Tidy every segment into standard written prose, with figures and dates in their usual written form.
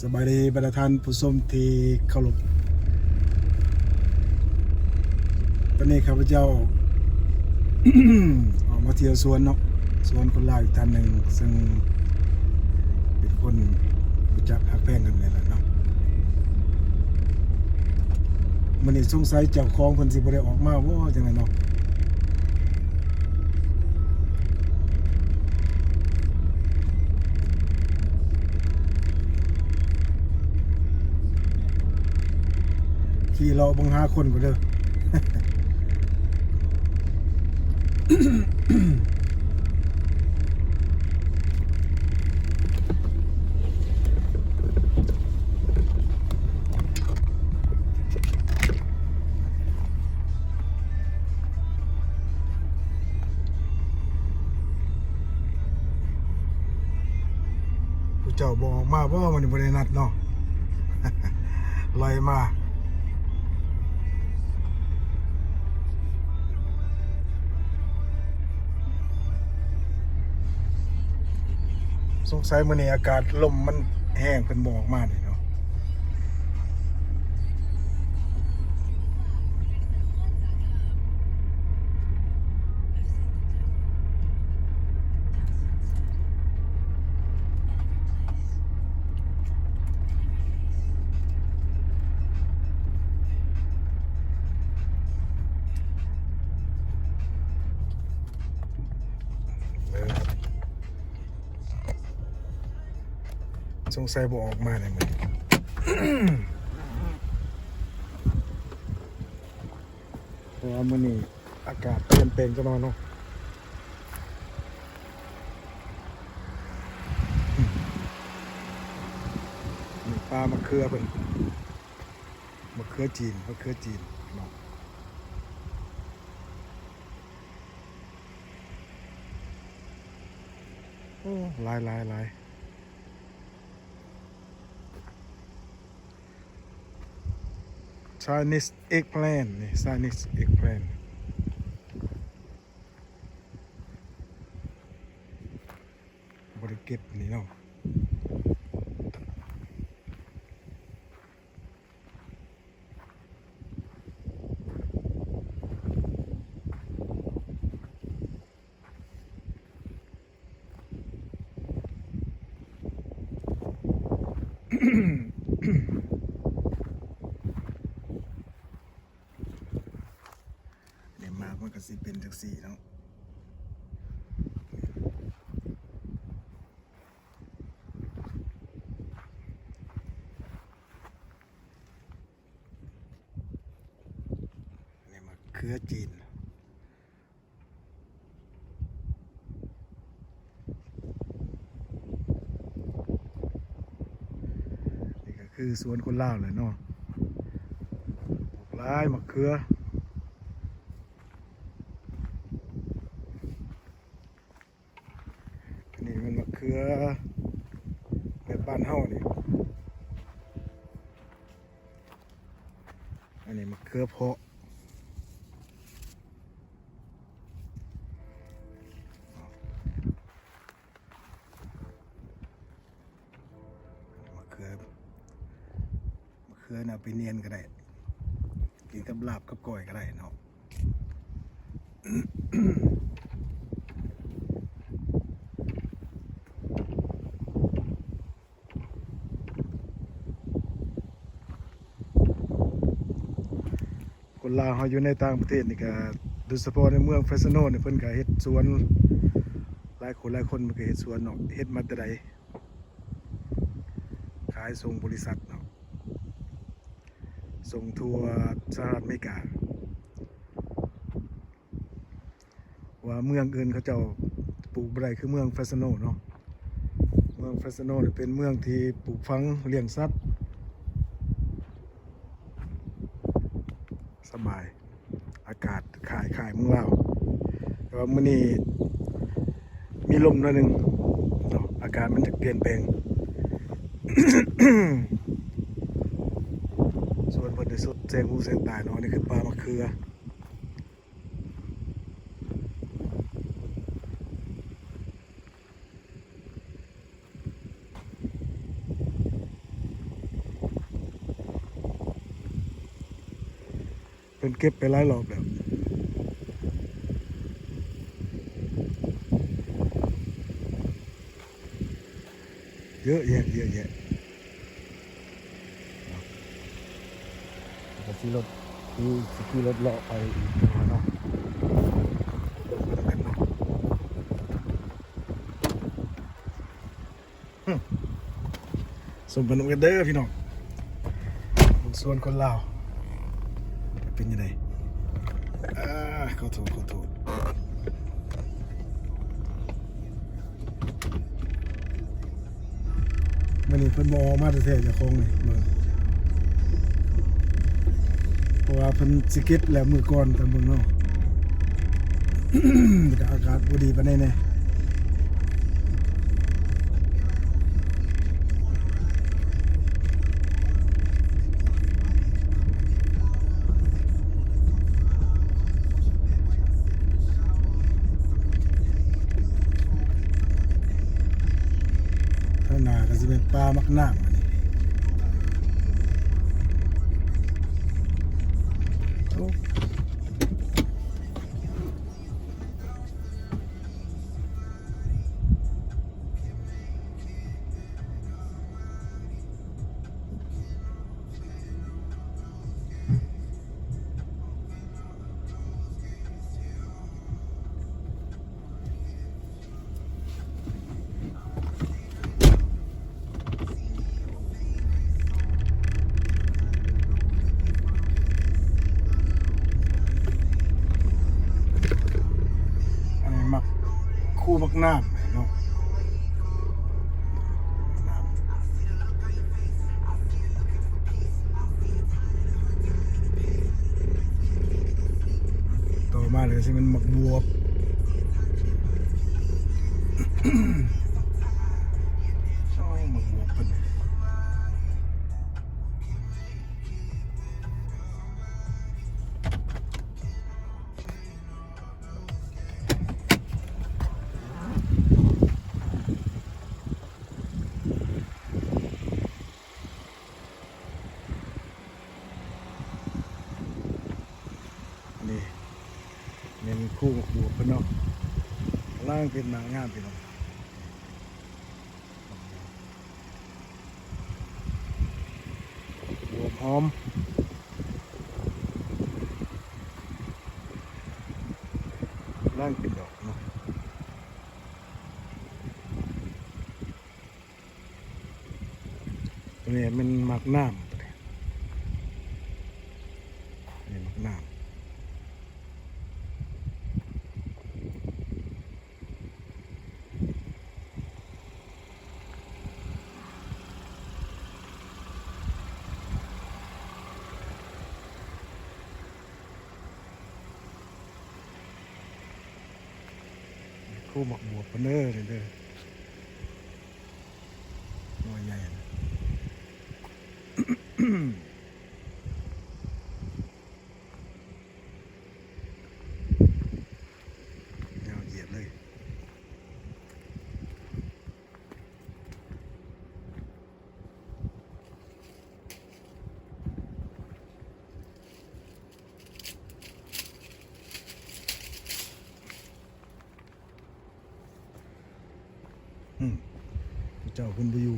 สบายดีบรรดาท่านผู้ชมที่เคารพตอนนี้ข้าพเจ้า ออกมาเที่ยวสวนเนาะสวนคนลาวอีกท่านหนึ่งซึ่งเป็นคนรู้จักฮักแพงกันเลยล่ะเนาะมื้อนี้สงสัยเจ้าของเพิ่นสิบ่ได้ออกมาบ่จังไดเนาะขี่เลาะเบิ่งหาคนก็เด้อ ผู้เจ้าบอกมาเพราะว่ามันบรินัดเนาะ ลอยมาสงสัยมื้อนี้อากาศลมมันแห้งเป็นบอกมาเลยเนาะสงสัยบอกออกมาเลยมื้อนี้ เพราะว่ามื้อนี้อากาศเปลี่ยนแปลงจังหน่อยเนาะนี่ปลามะเขือเพิ่นมะเขือจีนเนาะโอ้หลายChinese eggplant นี่ Chinese eggplant บริเก็บนี่เนาะเนี่ยมากมันก็สิเป็นจังซี่เนาะเนี่ยมะเขือจีนนี่ก็คือสวนคนลาวเลยเนาะหลายมะเขือนี่มันมะเขือแบบบ้านเฮานี่อันนี้มะเขือเพาะมะเขือน่ะไปเนียนก็ได้กินกับลาบกับก้อยก็ได้เนาะ คนลาวเขาอยู่ในต่างประเทศนี่ก็โดยเฉพาะในเมืองเฟสโนเนี่ยเพิ่นก็เฮ็ดสวนหลายคนมันก็เฮ็ดสวนเนาะเฮ็ดมาแต่ใดขายส่งบริษัทเนาะส่งทั่วสหรัฐอเมริกาว่าเมืองอื่นเขาเจ้าปลูกบ่ได้คือเมืองเฟสโนเนาะเมืองเฟสโนเนี่ยเป็นเมืองที่ปลูกฝังเลี้ยงสัตว์สบายอากาศขายเมืองลาวแต่ว่ามื้อนี้มีลมหน่อยหนึงเนาะอากาศมันจะเปลี่ยนแปลง ส่วนเพิ่นได้สุดแสงหูแสงตาเนาะนี่คือปลามะเขือ เป็นเก็บไปหลายรอบแล้วเยอะแยะเยอะแยะก็ขี่รถขี่รถเลาะไปอีกเนาะสมบัติกันเด้อพี่น้องส่วนคนลาวเป็นยังไงขอโทษมันนี่เพิ่นมอมาแท้ๆจากคงเลยเบิ่งเพราะว่าเพิ่นสิเก็บแล้วมือก่อนแต่เบิ่งเนาะ แต่อากาศบ่ดีปานใดแน่ข้างหน้าก็สิเป็นป่ามักน้ำอันนี้โอ้อันนี้มักคู่มักน้ำเนาะน้ำต่อมาเลยสิมันมักบวบ โอ้มักบวบเพิ่นนี่เป็นคู่มักบวบเพิ่นเนาะล่างเป็นนางงามพี่น้องบวบหอมล่างเป็นดอกเนาะตัวนี้มันมักน้ำตัวนี้นี่มักน้ำคู่หมักบวบเพิ่นเด้อนี่เด้อหน่วยใหญ่นะ ยาวเหยียดเลยเจ้าคุณไปอยู่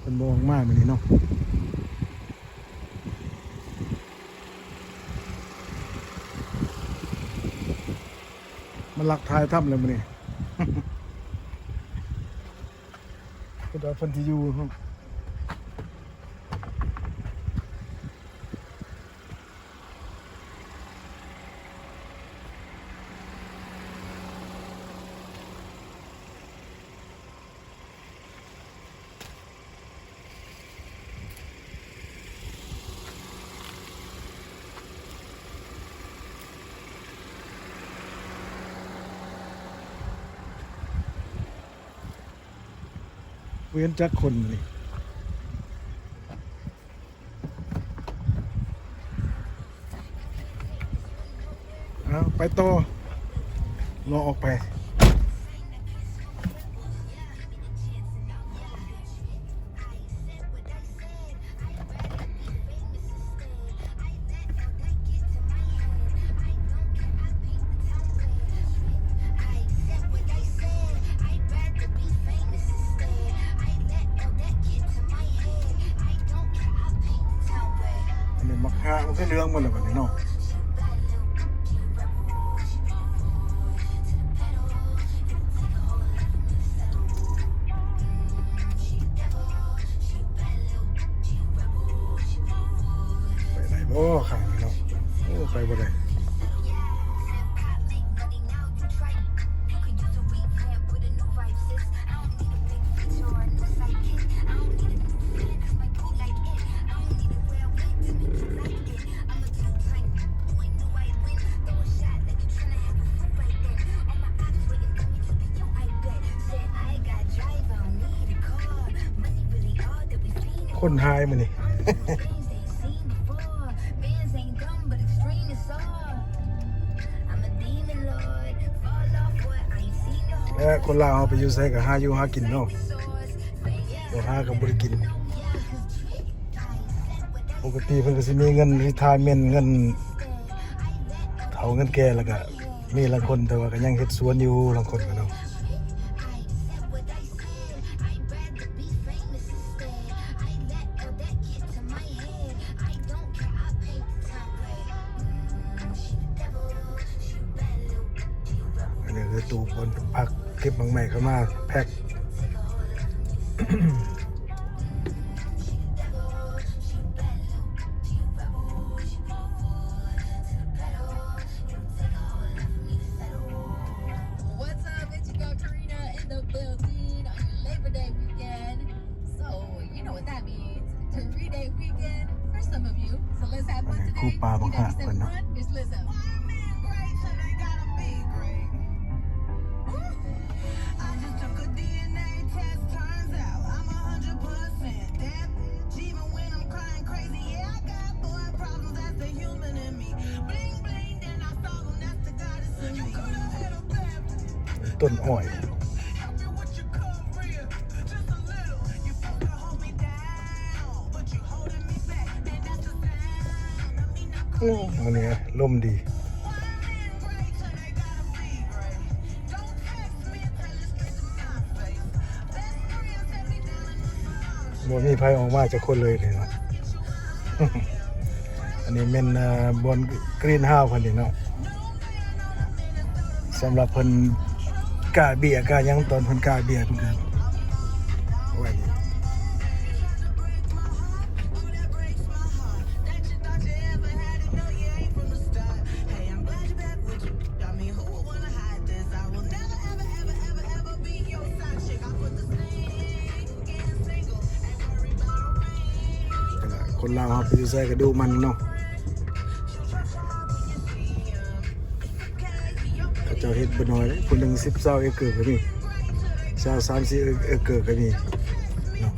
เป็นมองมากมันนี่เนาะมันหลักทายถ้ำเลยมันนี่ ก็ได้พันที่อยู่ครับเว้นจักคนมันนี่เอาไปต่อรอออกไป ะมันก็เรื่องมันแหละแบบนี้เนาะไปไหนบ่ข้างนี้เนาะโอ้ไปบ่ได้คนหายมานี่ และคนลาวเอาไปอยู่ใส่กับหาอยู่หากินเนาะบ่หากับ่ได้กินปกติเพิ่นก็สิมีเงินที่ทายเม่นเงินเฒ่าเงินแก่แล้วก็มีบางคนแต่ว่าก็ยังเฮ็ดสวนอยู่บางคนก็เนาะอันนี้คือตู้คนพักเก็บบางใหม่เข้ามาแพ็คคู่ปลาบางหาเพิ่นเนาะต้นอ้อยวันนี้ลมดีบ่มีไผออกมาจากคนเลยเนาะ อันนี้เป็นบนกรีนเฮาส์เพิ่นนี่เนาะสำหรับเพิ่นกาเบียร์กายังตอนเพิ่นกาเบียร์เพิ่นก็เอาไว้นี่คนลาวเขาไปอยู่ใส่ก็ดูมันเนาะเขาเจ้าเฮ็ดบ่น้อยเลยคนหนึ่ง10-20 เอเกอร์ก็มี30-40 เอเกอร์ก็มีเนาะ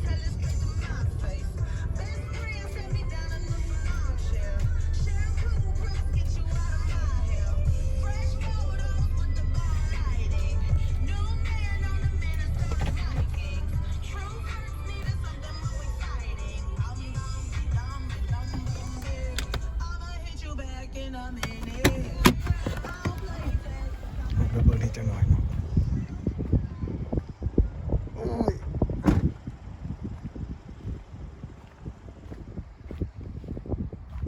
เบิ่งนี่จังหน่อยเนาะโอ้ย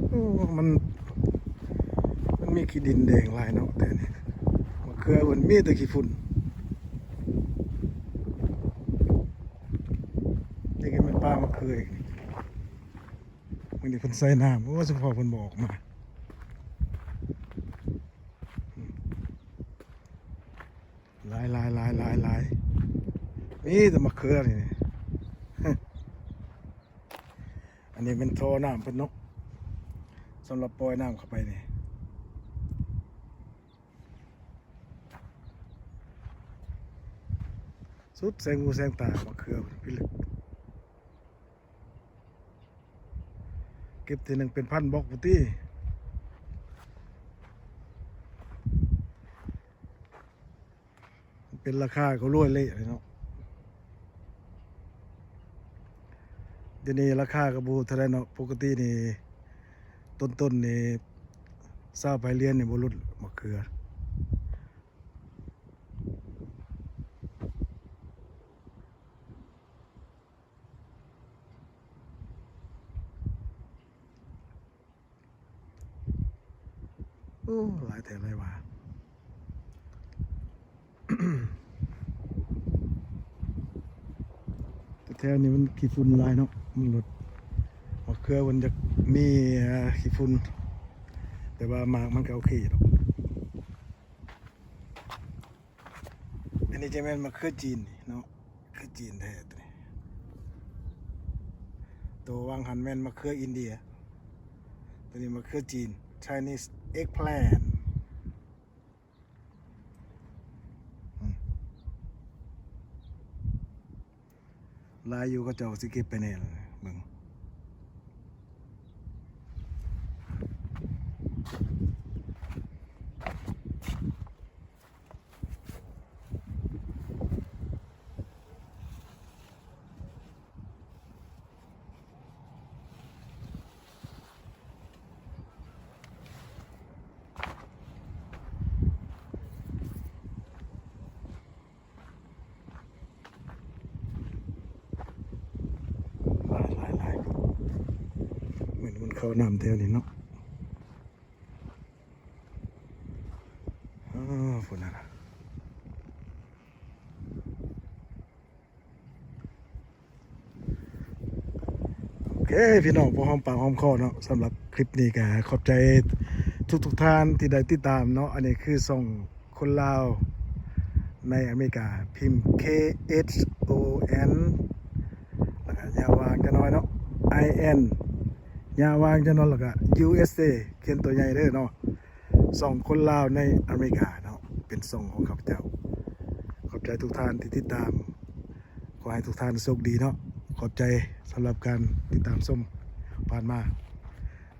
โอ้มันมีขี้ดินแดงหลายเนาะแต่นี่มะเขือมันมีแต่ขี้ฝุ่นนี่ก็เป็นปลามะเขืออีกมื้อนี้เพิ่นใส่น้ำโอ้เฉพาะเพิ่นบอกมาหลายนี่แต่มะเขือนี่ อันนี้เป็นท่อน้ำเป็นนกสำหรับปล่อยน้ำเข้าไปนี่สุดแสงหูแสงตามะเขือพี่ลึกเก็บทีหนึ่งเป็นพันบล็อกปุตี้เป็นราคาเขารวยเละเลยเนาะเดี๋ยวนี้ราคากระบูเท่าไรเนาะปกตินี่ต้นนี่เศร้าไปเรียนนี่บรุษมะเขือ หลายแถวหลายว่า แต่แถวนี้มันขี้ฝุ่นหลายเนาะมันรถมะเขือมันจะมีขี้ฝุ่นแต่ว่าหมากมันก็โอเคดอกอันนี้จะเป็นมะเขือจีนนี่เนาะคือจีนแท้ตัวนี้ตัววางหันแม่นมะเขืออินเดียตัวนี้มะเขือจีน Chinese eggplant ลายอยู่ก็เจ้าสิเก็บไปแน่เลยมึงหลายเหมือนมันเข้าน้ำแถวนี้เนาะฝนอะไรโอเคพี่น้องพอหอมปากหอมคอเนาะสำหรับคลิปนี้ก็ขอบใจทุกท่านที่ได้ติดตามเนาะอันนี้คือส่งคนลาวในอเมริกาพิมพ์ KHON แล้วก็ยาวางจะน้อยเนาะ IN ยาวางจะน้อยแล้วก็ USA เขียนตัวใหญ่เด้อเนาะส่งคนลาวในอเมริกาเนาะเป็นส่งของข้าพเจ้าขอบใจทุกท่านที่ติดตามขอให้ทุกท่านโชคดีเนาะขอบใจสำหรับการติดตามชมผ่านมา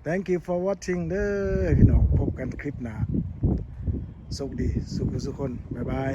Thank you for watching เด้อพี่น้องพบกันคลิปหน้าโชคดีสุขทุกคนบ๊ายบาย